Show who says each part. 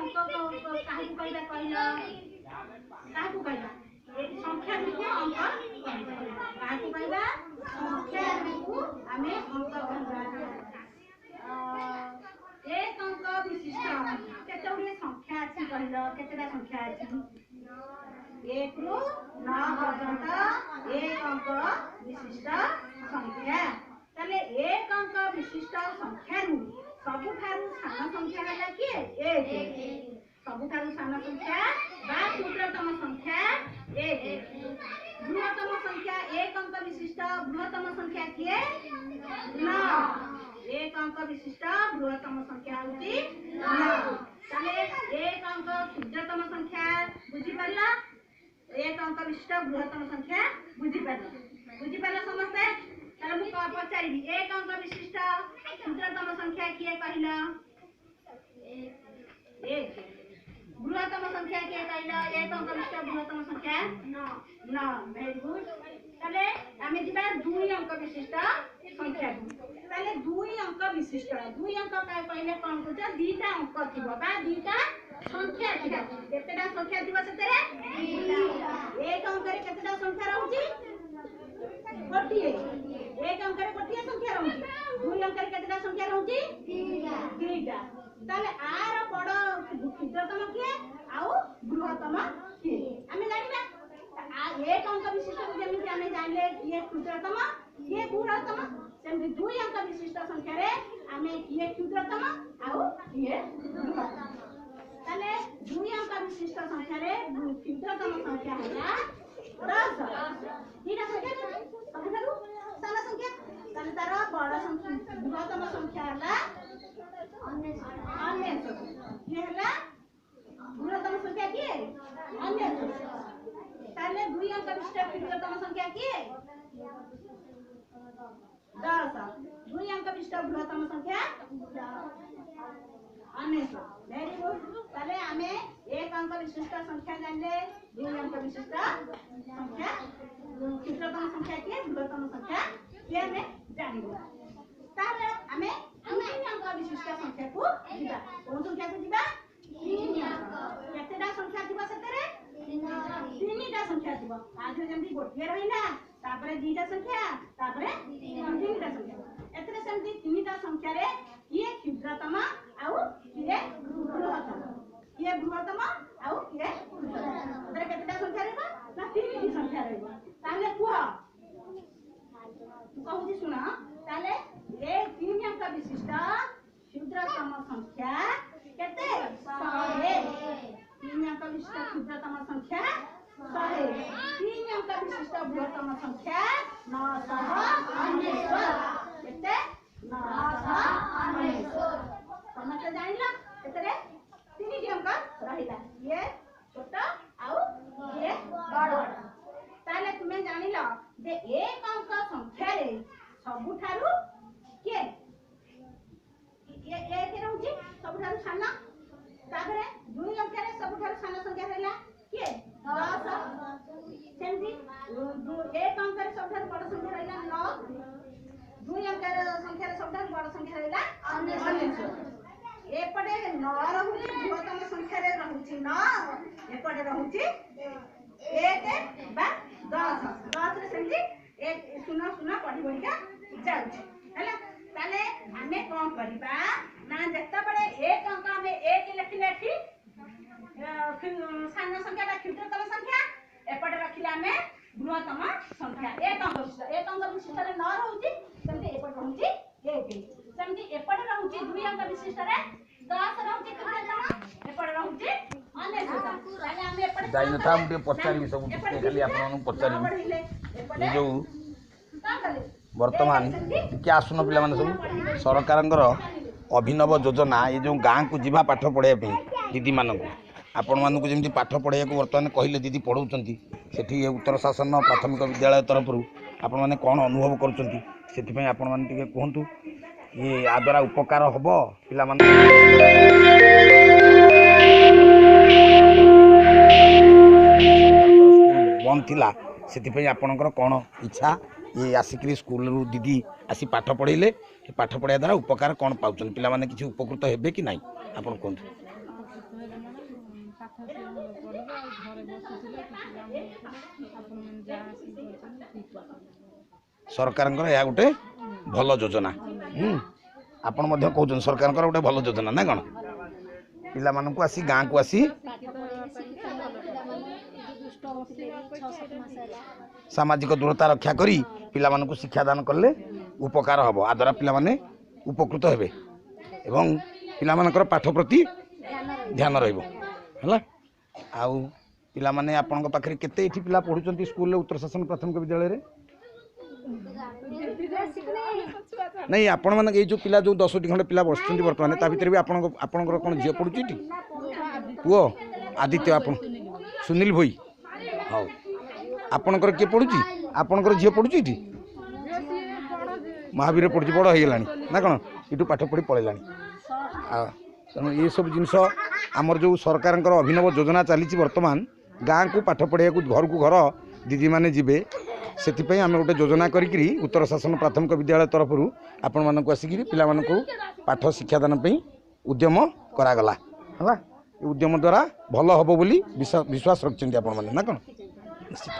Speaker 1: अंक काहू कहला कहला काहू कहला संख्या को अंक काहू कहला संख्या को आमे अंक कहला एक अंक विशिष्ट केते गुडी संख्या अछि कहला केतेटा संख्या अछि 1 रु 9 पर्यंत एक अंक विशिष्ट संख्या ताले एक अंक विशिष्ट संख्या रु सबुठारु सान संख्या हला किए 1 सबुठारु सान संख्या बा क्षुद्रतम संख्या 1 बृहत्तम संख्या एक अंक विशिष्ट बृहत्तम संख्या किए 9 एक अंक विशिष्ट बृहत्तम संख्या होती 9 ताले एक अंक क्षुद्रतम संख्या बुझी परला एक अंक विशिष्ट बृहत्तम संख्या बुझी परला समझते ताले मु पचारिबी एक अंक विशिष्ट क्षुद्रतम संख्या किए कहला 1 बृहत्तम संख्या किए कहला एक अंक विशिष्ट बृहत्तम संख्या 9 वेरी गुड ताले आमे जिबा 2 अंक विशिष्ट संख्या ताले 2 अंक विशिष्ट 2 अंक काय कहले कोन कहता दीटा अंक थिबो बा दीटा संख्या थिबो केतेटा संख्या थिबो सेतेरे एक अंक रे केतेटा संख्या रहउची गोटिए एक अंक रे गोटिए संख्या रहउची 2 अंक रे केतेटा संख्या रहउची दीटा ताले आर बड़ क्षुद्रतम किए आउ बृहत्तम किए आमे जानिबा एक अंक विशिष्ट को जेमिति आमे जानले किए क्षुद्रतम किए बृहत्तम सेमति 2 अंक विशिष्ट संख्या रे आमे किए क्षुद्रतम आउ किए बृहत्तम ताले 2 अंक विशिष्ट संख्या रे क्षुद्रतम संख्या होला 10 तीन संख्या सबठारु सान संख्या ताले तार बड़ संख्या बृहत्तम संख्या होला 19 ये होला बृहत्तम संख्या किए 19 ताले 2 अंक विशिष्ट क्षुद्रतम संख्या किए 10 2 अंक विशिष्ट बृहत्तम संख्या 19 वेरी गुड ताले आमे एक अंक विशिष्ट संख्या जानले 2 अंक विशिष्ट संख्या क्षुद्रतम संख्या किए बृहत्तम संख्या किए आमे जानिबो ताले आमे 3 अंक विशिष्ट संख्या को जिबा कोन संख्या को जिबा 3 अंक केतेटा संख्या थिबा सेतेरे 3टा संख्या थिबा आधे जेमति गोटिए रहिला तापरे 2टा संख्या तापरे 3टा संख्या एतरे सेमति 3टा संख्या रे किए क्षुद्रतम आउ किए बृहत्तम किए बृहत्तम आउ किए एतरे केतेटा संख्या रहबा ना 3टी संख्या रहबा ताले कुह कहूची सुना ताले ए 3 अंक विशिष्ट क्षुद्रतम संख्या केते 100 3 अंक विशिष्ट क्षुद्रतम संख्या 100 3 अंक विशिष्ट बृहत्तम संख्या 919 केते 919 समझ जानिला केतरे 3 अंक रहिला ये छोट आउ ये बड़ ताले तुमे जानिला जे एक अंक संख्या रे सबुठारु के ये के रहउची सबुठारु सान ताबरे 2 अंक रे सबुठारु सान संख्या रहला के 10 सेमति एक अंक रे सबुठारु बड़ संख्या रहला 9 2 अंक रे संख्या रे सबुठारु बड़ संख्या रहला 19 एपटे 9 रहउची बृहत्तम संख्या रे रहउची 9 एपटे रहउची 1 बा 10 रे सेमति एक सुना सुना पढ़ी पढ़िका जाउची हैला ताले हमें कोन करबा ना जत्ता बड़े एक अंक में एक लिखले थी सान संख्या बा क्षुद्रतम संख्या एपटे रखिला में बृहत्तम संख्या एक अंक विशिष्ट रे 9 रहउची सेमति एपटे रहउची 1 सेमति एपटे रहउची 2 अंक विशिष्ट रे 10 रहउची क्षुद्रतम एपटे रहउची 19 ताले हमें एपटे
Speaker 2: जाइन था हम पचारि सब खाली आपन पचारि ये जो वर्तमान टिके आसुन पिला माने सब सरकारंकर अभिनव योजना ये जो गाँ को जीवा पाठ पढ़ाई दीदी मानक आपण मानक जमी पाठ पढ़ाई को बर्तमान कहले दीदी पढ़ाऊँच से उत्तर शासन प्राथमिक विद्यालय तरफ आपण मैंने कौन अनुभव करें आपण मैंने कहतु ये आ द्वारा उपकार हम पिला बंद थिला से आपणकर कौन इच्छा ये आसिक स्कूल दीदी आसी पाठ पढ़ेले पाठ पढ़ाया द्वारा उपकार कौन पाँच पिला माने किसी उपकृत हेबे कि नहीं आप कहतु ସରକାରଙ୍କର ଏହା ଗୋଟେ ଭଲ ଯୋଜନା। ଆପଣ ମଧ୍ୟ କହୁଛନ୍ତି ସରକାରଙ୍କର ଗୋଟେ ଭଲ ଯୋଜନା ନା କ'ଣ? ପିଲାମାନଙ୍କୁ ଆସି ଗାଁକୁ ଆସି ସାମାଜିକ ଦୂରତା ରକ୍ଷା କରି ପିଲାମାନଙ୍କୁ ଶିକ୍ଷାଦାନ କଲେ ଉପକାର ହେବ। ଆଦ୍ୱାରା ପିଲାମାନେ ଉପକୃତ ହେବେ ଏବଂ ପିଲାମାନଙ୍କର ପାଠ ପ୍ରତି ଧ୍ୟାନ ରହିବ ହେଲା। ଆଉ ପିଲାମାନେ ଆପଣଙ୍କ ପାଖରେ କେତେ ଏଠି ପିଲା ପଢ଼ୁଛନ୍ତି ସ୍କୁଲରେ ଉତ୍ତର ଶାସନ ପ୍ରାଥମିକ ବିଦ୍ୟାଳୟରେ? ନାଇଁ ଆପଣମାନେ ଏଇ ଯେଉଁ ପିଲା ଯେଉଁ 10ଟି ଖଣ୍ଡେ ପିଲା ବସୁଛନ୍ତି ବର୍ତ୍ତମାନ ତା ଭିତରେ ବି ଆପଣଙ୍କର କ'ଣ ଝିଅ ପଢ଼ୁଛି ଏଠି? ପୁଅ ଆଦିତ୍ୟ, ଆପଣ ସୁନୀଲ ଭୋଇ। ହଉ, ଆପଣଙ୍କର କିଏ ପଢ଼ୁଛି? ଆପଣଙ୍କର ଝିଅ ପଢ଼ୁଛି ଏଠି? ମହାବୀରରେ ପଢ଼ୁଛି, ବଡ଼ ହେଇଗଲାଣି ନା କ'ଣ? ଏଠୁ ପାଠ ପଢ଼ି ପଳେଇଲାଣି। ତେଣୁ ଏସବୁ ଜିନିଷ ଆମର ଯେଉଁ ସରକାରଙ୍କର ଅଭିନବ ଯୋଜନା ଚାଲିଛି ବର୍ତ୍ତମାନ, ଗାଁକୁ ପାଠ ପଢ଼ିବାକୁ ଘରକୁ ଘର ଦିଦିମାନେ ଯିବେ, ସେଥିପାଇଁ ଆମେ ଗୋଟେ ଯୋଜନା କରିକିରି ଉତ୍ତର ଶାସନ ପ୍ରାଥମିକ ବିଦ୍ୟାଳୟ ତରଫରୁ ଆପଣମାନଙ୍କୁ ଆସିକିରି ପିଲାମାନଙ୍କୁ ପାଠ ଶିକ୍ଷାଦାନ ପାଇଁ ଉଦ୍ୟମ କରାଗଲା ହେଲା। ଏ ଉଦ୍ୟମ ଦ୍ୱାରା ଭଲ ହେବ ବୋଲି ବିଶ୍ୱାସ ରଖିଛନ୍ତି ଆପଣମାନେ ନା କ'ଣ? ନିଶ୍ଚିତ।